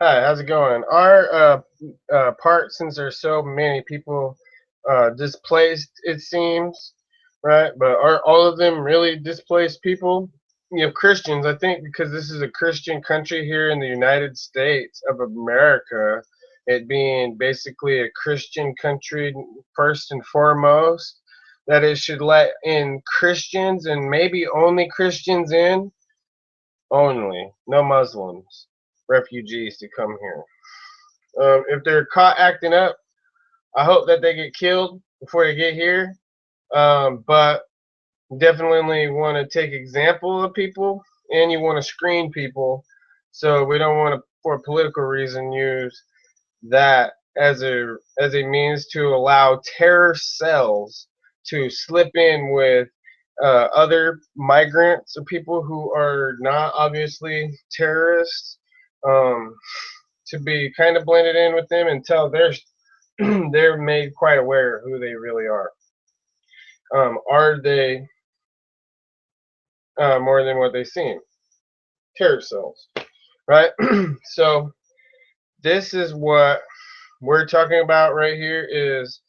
Hi, how's it going? Our part, since there's so many people displaced, it seems, right? But are all of them really displaced people? You know, Christians, I think, because this is a Christian country here in the United States of America, it being basically a Christian country first and foremost, that it should let in Christians and maybe only Christians in, only, no Muslims, refugees to come here. If they're caught acting up, I hope that they get killed before they get here. But definitely want to take example of people, and you want to screen people. So we don't want to, for a political reason, use that as a means to allow terror cells to slip in with other migrants or people who are not obviously terrorists, um, to be kind of blended in with them until they're made quite aware of who they really are. Are they more than what they seem? Terror cells, right? So this is what we're talking about right here is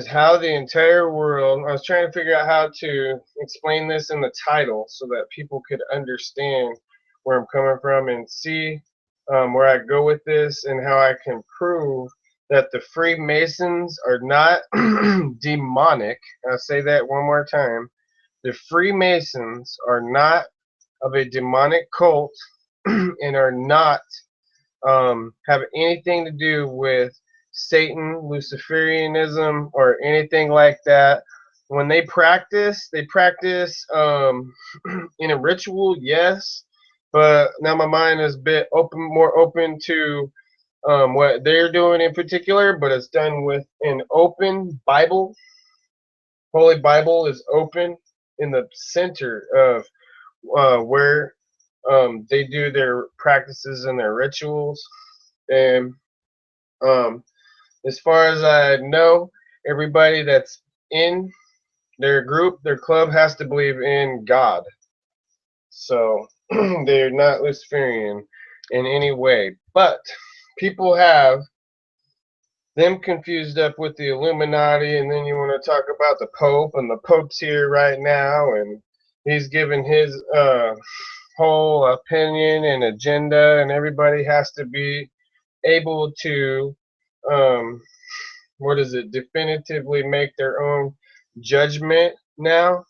how the entire world. I was trying to figure out how to explain this in the title so that people could understand where I'm coming from and see where I go with this and how I can prove that the Freemasons are not demonic. I'll say that one more time. The Freemasons are not of a demonic cult and are not have anything to do with Satan, Luciferianism, or anything like that. When they practice in a ritual, yes, but now my mind is a bit open, more open to what they're doing in particular, but it's done with an open Bible. Holy Bible is open in the center of where they do their practices and their rituals. And um, as far as I know, everybody that's in their group, their club, has to believe in God. So they're not Luciferian in any way. But people have them confused up with the Illuminati, and then you want to talk about the Pope, and the Pope's here right now, and he's giving his whole opinion and agenda, and everybody has to be able to um, what is it, definitively make their own judgment now.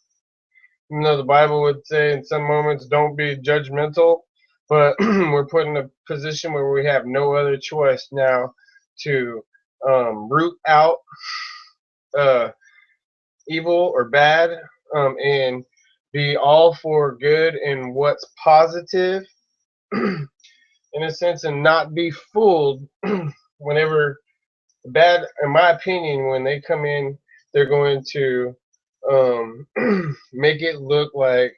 Even though the Bible would say in some moments, don't be judgmental, but we're put in a position where we have no other choice now to root out uh, evil or bad, and be all for good and what's positive in a sense, and not be fooled whenever bad, in my opinion, when they come in, they're going to um, make it look like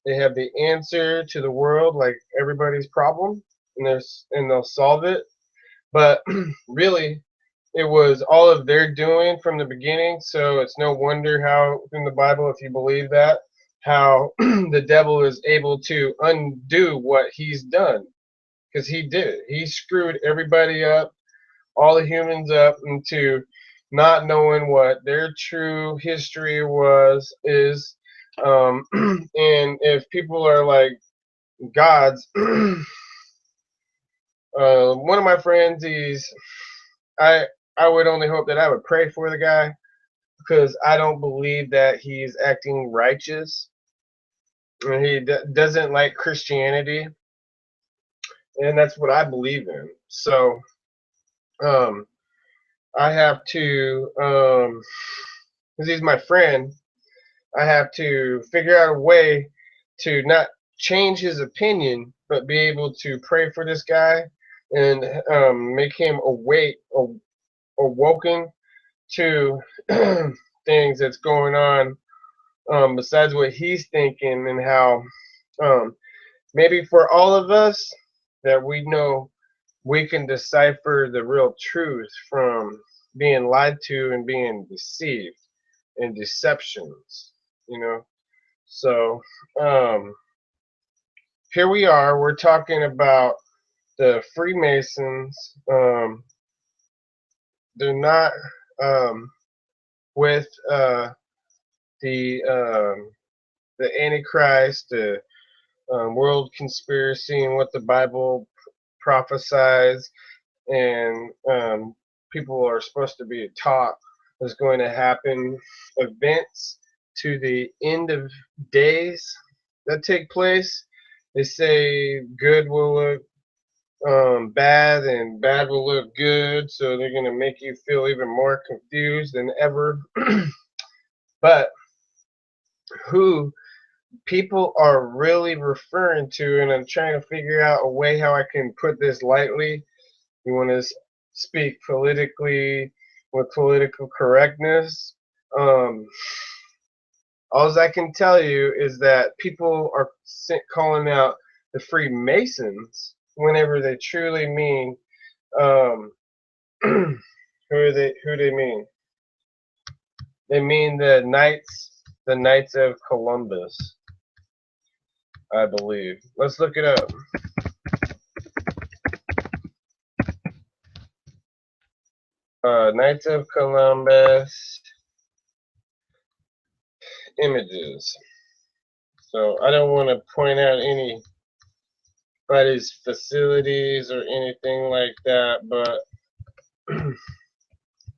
they have the answer to the world, like everybody's problem, and they'll solve it. But really, it was all of their doing from the beginning. So it's no wonder how in the Bible, if you believe that, how the devil is able to undo what he's done, because he did it. He screwed everybody up, all the humans up, into not knowing what their true history is. And if people are like gods, one of my friends, I I would only hope that I would pray for the guy, because I don't believe that he's acting righteous, and he doesn't like Christianity, and that's what I believe in. So um, I have to, because he's my friend, I have to figure out a way to not change his opinion, but be able to pray for this guy and make him awoken to things that's going on, besides what he's thinking, and how um, maybe for all of us that we know we can decipher the real truth from being lied to and being deceived and deceptions, you know. So um, here we are. We're talking about the Freemasons, they're not with the Antichrist, the world conspiracy, and what the Bible prophesies, and people are supposed to be taught is going to happen. Events to the end of days that take place. They say good will look bad and bad will look good, so they're going to make you feel even more confused than ever. But who people are really referring to, and I'm trying to figure out a way how I can put this lightly. You want to speak politically with political correctness. Um, all I can tell you is that people are calling out the Freemasons whenever they truly mean who they mean. They mean the Knights of Columbus, I believe. Let's look it up. Knights of Columbus images. So I don't want to point out anybody's facilities or anything like that, but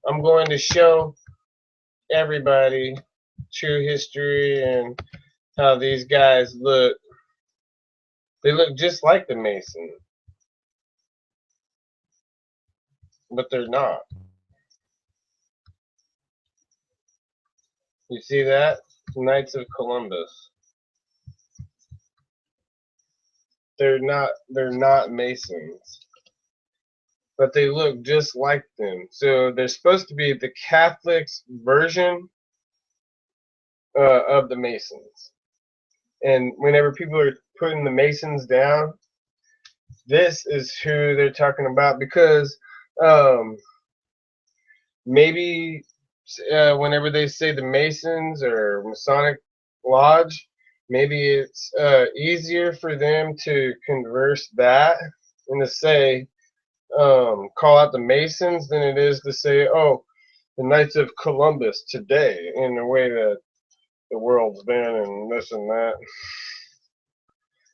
I'm going to show everybody true history and how these guys look. They look just like the Masons, but they're not. You see that? Knights of Columbus. They're not Masons, but they look just like them. So they're supposed to be the Catholics' version of the Masons. And whenever people are putting the Masons down, this is who they're talking about, because maybe whenever they say the Masons or Masonic Lodge, maybe it's easier for them to converse that and to say, call out the Masons than it is to say, oh, the Knights of Columbus today, in the way that the world's been and this and that.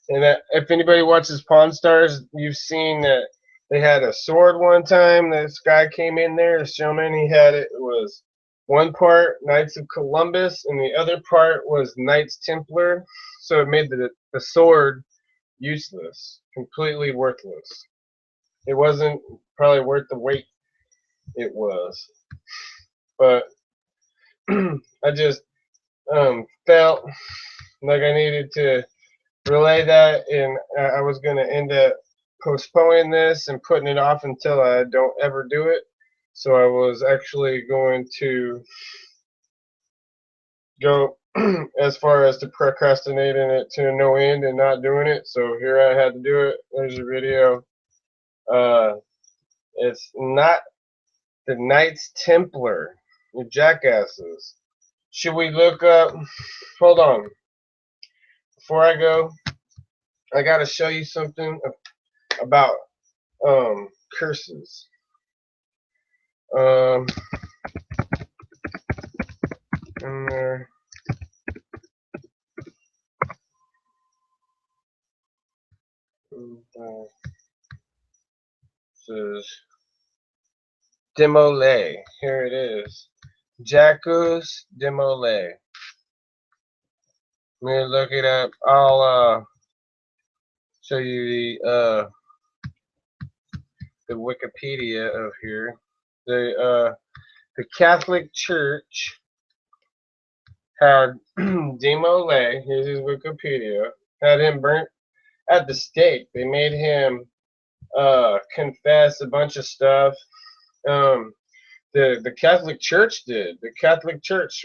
And that, if anybody watches Pawn Stars, you've seen that they had a sword one time. This guy came in there, this gentleman, he had it was one part Knights of Columbus and the other part was Knights Templar. So it made the sword useless, completely worthless. It wasn't probably worth the weight it was. But I just felt like I needed to relay that, and I was going to end up postponing this and putting it off until I don't ever do it. So I was actually going to go as far as to procrastinating it to no end and not doing it. So here I had to do it. There's a video. It's not the Knights Templar. You jackasses. Should we look up? Hold on. Before I go, I gotta show you something about curses. In there. This is Demole. Here it is. Jacques Demole. Let me look it up. I'll show you the Wikipedia of here. The Catholic Church had Demole. Here's his Wikipedia. Had him burnt at the stake. They made him confess a bunch of stuff. The Catholic Church did. The Catholic Church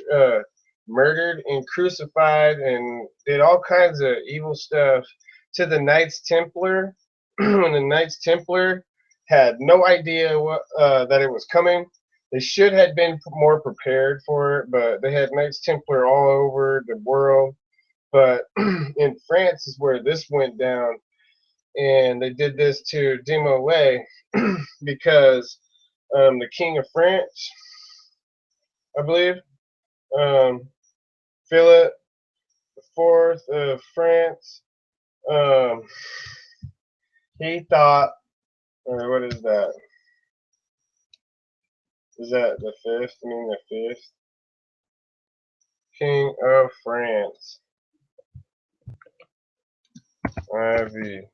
murdered and crucified and did all kinds of evil stuff to the Knights Templar. When the Knights Templar had no idea that it was coming. They should have been more prepared for it, but they had Knights Templar all over the world. But in France is where this went down. and they did this to Demolay because the King of France, I believe, Philip IV of France, um, he thought, or what is that? Is that the fifth? I mean the fifth King of France. IV.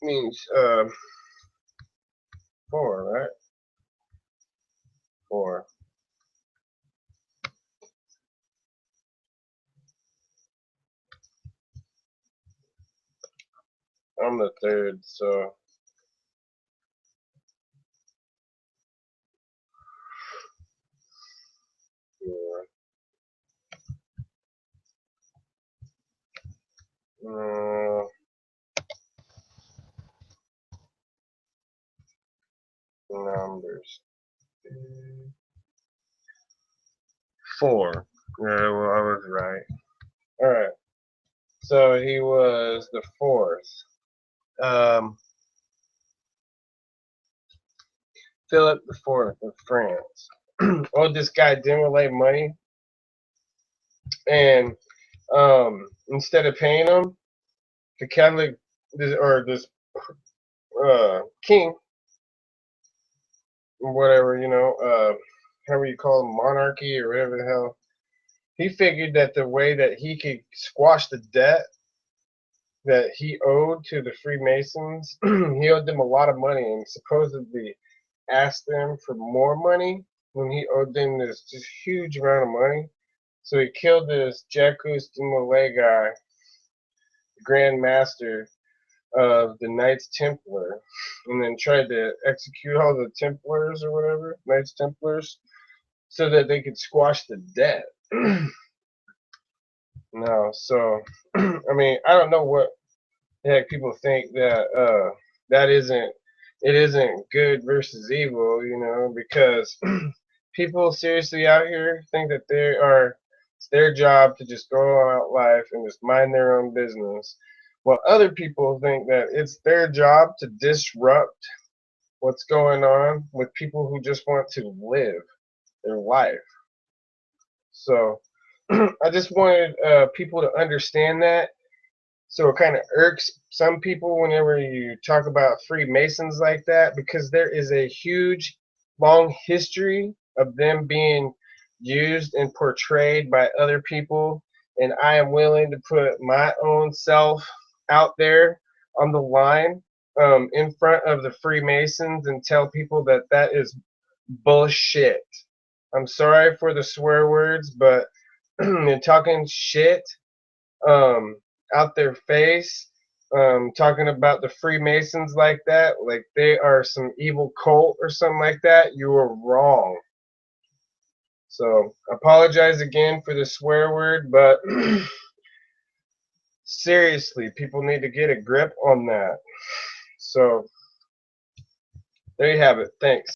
Means 4, right? 4. I'm the third, so 4. Numbers. 4. Yeah, well, I was right. Alright. So he was the fourth. Philip the Fourth of France owed this guy Demolay money, and instead of paying him, the Catholic this king, whatever, however you call him, monarchy or whatever the hell, he figured that the way that he could squash the debt that he owed to the Freemasons, he owed them a lot of money and supposedly asked them for more money when he owed them this just huge amount of money. So he killed this Jacques de Molay guy, the Grand Master of the Knights Templar, and then tried to execute all the Templars or whatever, Knights Templars, so that they could squash the debt. No, so I mean, I don't know what the heck people think that it isn't good versus evil, because people seriously out here think that it's their job to just go out life and just mind their own business, while other people think that it's their job to disrupt what's going on with people who just want to live their life. So I just wanted people to understand that. So it kind of irks some people whenever you talk about Freemasons like that, because there is a huge, long history of them being used and portrayed by other people. And I am willing to put my own self out there on the line in front of the Freemasons and tell people that that is bullshit. I'm sorry for the swear words, but you're talking shit um, out their face, talking about the Freemasons like that, like they are some evil cult or something like that, you are wrong. So, apologize again for the swear word, but seriously, people need to get a grip on that. So, there you have it. Thanks.